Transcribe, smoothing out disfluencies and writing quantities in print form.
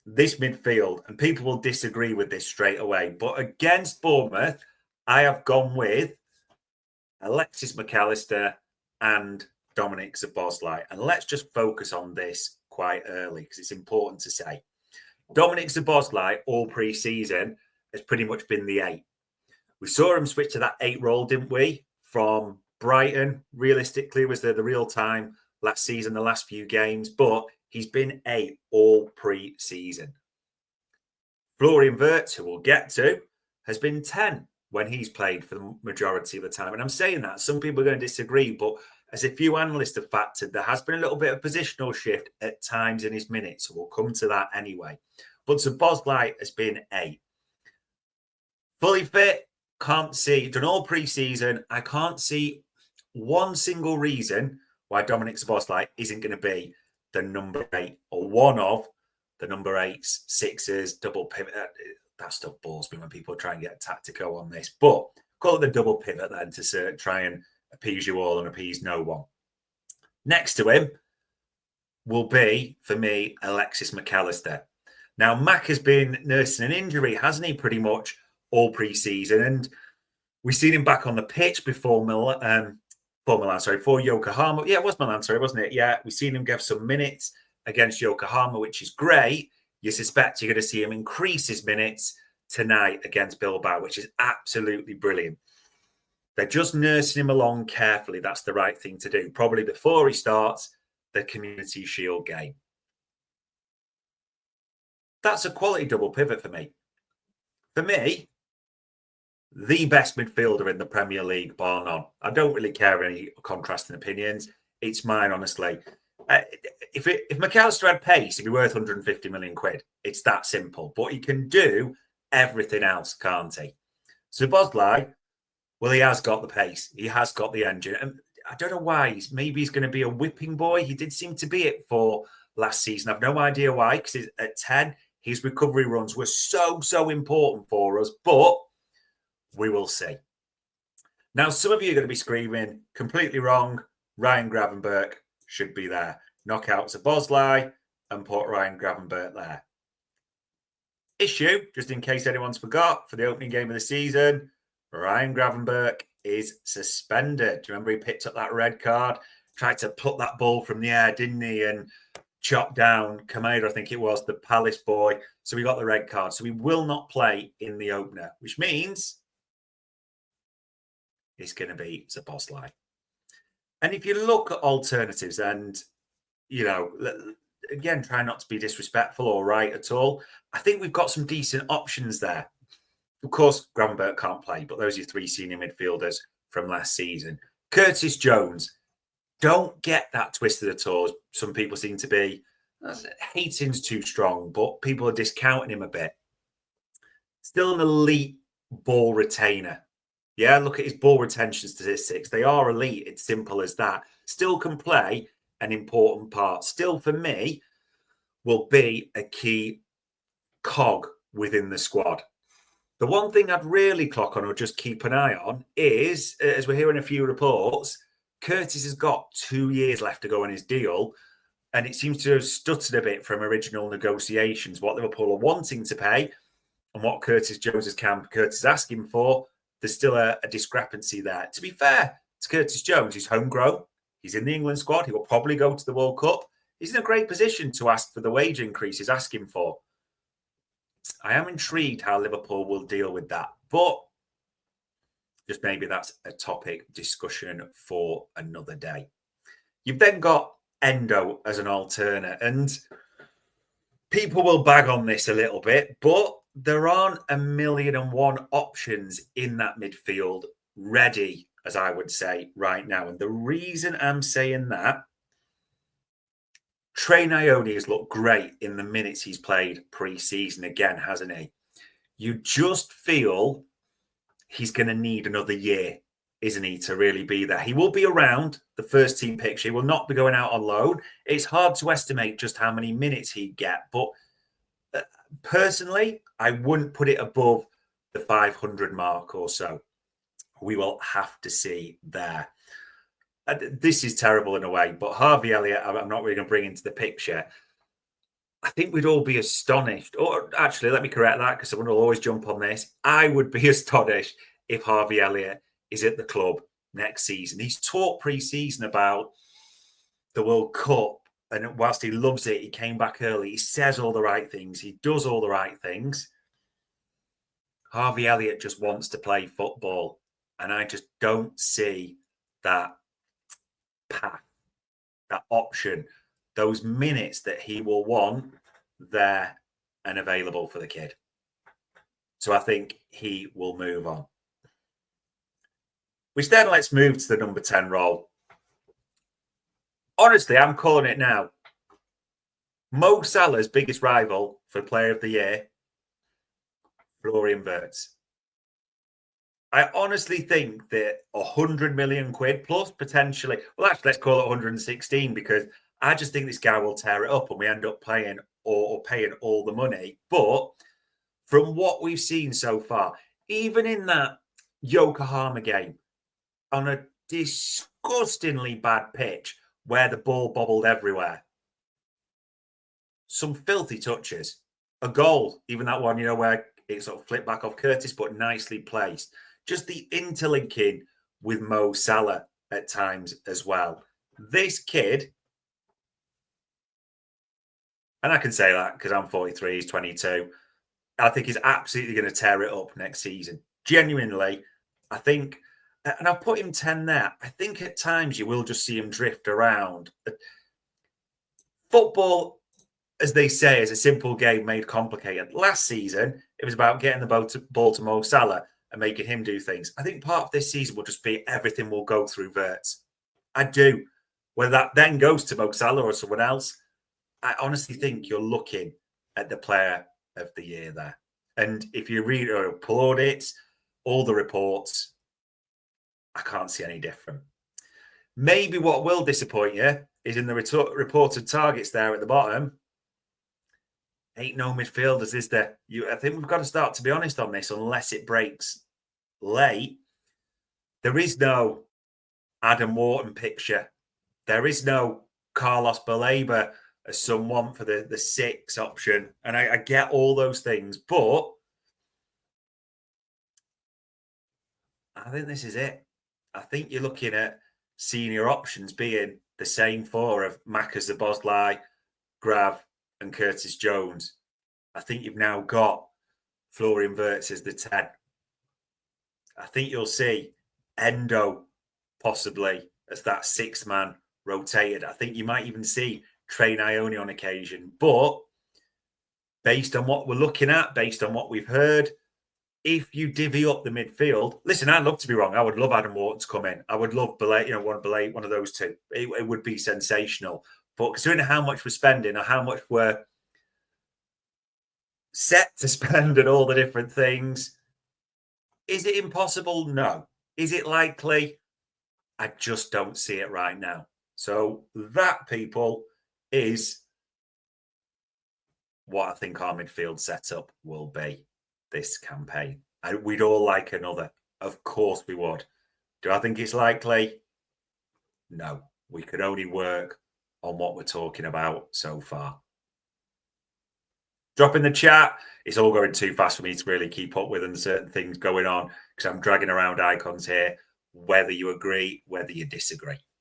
this midfield, and people will disagree with this straight away, but against Bournemouth, I have gone with Alexis McAllister and Dominic Szoboszlai. And let's just focus on this quite early because it's important to say. Dominic Szoboszlai, all pre-season, has pretty much been the 8. We saw him switch to that 8 role, didn't we? From Brighton, realistically, was the real time last season, the last few games, but he's been 8 all pre-season. Florian Wirtz, who we'll get to, has been 10 when he's played for the majority of the time. And I'm saying that some people are going to disagree, but as a few analysts have factored, there has been a little bit of positional shift at times in his minutes. So we'll come to that anyway. But Szoboszlai has been 8. Fully fit, can't see, done all pre-season. I can't see one single reason why Dominic Szoboszlai isn't going to be the number 8 or one of the number 8s, 6s, double pivot. That stuff bores me when people try and get tactical on this. But call it the double pivot then to try and appease you all and appease no one. Next to him will be, for me, Alexis McAllister. Now, Mac has been nursing an injury, hasn't he, pretty much all pre-season? And we've seen him back on the pitch before Yokohama. Yeah, it was Milan, wasn't it? Yeah, we've seen him give some minutes against Yokohama, which is great. You suspect you're going to see him increase his minutes tonight against Bilbao, which is absolutely brilliant. They're just nursing him along carefully. That's the right thing to do, probably before he starts the Community Shield game. That's a quality double pivot for me. For me, the best midfielder in the Premier League, bar none. I don't really care any contrasting opinions. It's mine, honestly. If McAllister had pace, he'd be worth 150 million quid. It's that simple. But he can do everything else, can't he? Szoboszlai, well, he has got the pace. He has got the engine. And I don't know why. Maybe he's going to be a whipping boy. He did seem to be it for last season. I've no idea why, because at 10, his recovery runs were so important for us. But we will see. Now, some of you are going to be screaming, completely wrong. Ryan Gravenberch should be there. Knock out Szoboszlai and put Ryan Gravenberch there. Issue, just in case anyone's forgot, for the opening game of the season, Ryan Gravenberch is suspended. Do you remember he picked up that red card? Tried to put that ball from the air, didn't he? And chopped down Kamada, I think it was, the Palace boy. So we got the red card. So he will not play in the opener, which means it's going to be Szoboszlai. And if you look at alternatives and, you know, again, try not to be disrespectful or right at all, I think we've got some decent options there. Of course, Gravenberch can't play, but those are your 3 senior midfielders from last season. Curtis Jones, don't get that twisted at all. Some people seem to be, hating's too strong, but people are discounting him a bit. Still an elite ball retainer. Yeah, look at his ball retention statistics. They are elite. It's simple as that. Still can play an important part. Still, for me, will be a key cog within the squad. The one thing I'd really clock on or just keep an eye on is, as we're hearing a few reports, Curtis has got 2 years left to go on his deal, and it seems to have stuttered a bit from original negotiations, what Liverpool are wanting to pay and what Curtis Jones's camp Curtis is asking for. There's still a discrepancy there. To be fair to Curtis Jones, he's homegrown. He's in the England squad. He will probably go to the World Cup. He's in a great position to ask for the wage increase he's asking for. I am intrigued how Liverpool will deal with that. But just maybe that's a topic discussion for another day. You've then got Endo as an alternate. And people will bag on this a little bit, but there aren't 1,000,001 options in that midfield ready, as I would say, right now. And the reason I'm saying that, Trey Ione has looked great in the minutes he's played pre-season again, hasn't he? You just feel he's going to need another year, isn't he, to really be there. He will be around the first team picture. He will not be going out on loan. It's hard to estimate just how many minutes he'd get, but personally, I wouldn't put it above the 500 mark or so. We will have to see there. This is terrible in a way, but Harvey Elliott, I'm not really going to bring into the picture. I think we'd all be astonished. Or actually, let me correct that because someone will always jump on this. I would be astonished if Harvey Elliott is at the club next season. He's talked pre-season about the World Cup, and whilst he loves it, he came back early. He says all the right things. He does all the right things. Harvey Elliott just wants to play football, and I just don't see that path, that option, those minutes that he will want there and available for the kid. So I think he will move on. Which then let's move to the number 10 role. Honestly, I'm calling it now. Mo Salah's biggest rival for Player of the Year, Florian Wirtz. I honestly think that 100 million quid plus potentially, well, actually, let's call it 116 because I just think this guy will tear it up and we end up playing or paying all the money. But from what we've seen so far, even in that Yokohama game, on a disgustingly bad pitch where the ball bobbled everywhere, some filthy touches, a goal, even that one, where it sort of flipped back off Curtis, but nicely placed. Just the interlinking with Mo Salah at times as well. This kid, and I can say that because I'm 43, he's 22, I think he's absolutely going to tear it up next season. Genuinely, I think, and I've put him 10 there. I think at times you will just see him drift around. Football, as they say, is a simple game made complicated. Last season, it was about getting the ball to Mo Salah and making him do things. I think part of this season will just be everything will go through Wirtz. I do. Whether that then goes to Mo Salah or someone else, I honestly think you're looking at the Player of the Year there. And if you read or applaud it, all the reports, I can't see any different. Maybe what will disappoint you is in the reported targets there at the bottom. Ain't no midfielders, is there? I think we've got to start to be honest on this, unless it breaks late. There is no Adam Wharton picture. There is no Carlos Baleba as someone for the 6 option. And I get all those things, but I think this is it. I think you're looking at senior options being the same 4 of Macas Zaboslai, Grav, and Curtis Jones. I think you've now got Florian Wirtz as the 10. I think you'll see Endo possibly as that 6th man rotated. I think you might even see Train Ione on occasion. But based on what we're looking at, based on what we've heard, if you divvy up the midfield, listen, I'd love to be wrong. I would love Adam Wharton to come in. I would love one of those 2. It would be sensational. But considering how much we're spending or how much we're set to spend and all the different things, is it impossible? No. Is it likely? I just don't see it right now. So that, people, is what I think our midfield setup will be this campaign. We'd all like another. Of course we would. Do I think it's likely? No. We could only work on what we're talking about so far. Drop in the chat. It's all going too fast for me to really keep up with and certain things going on because I'm dragging around icons here, whether you agree, whether you disagree.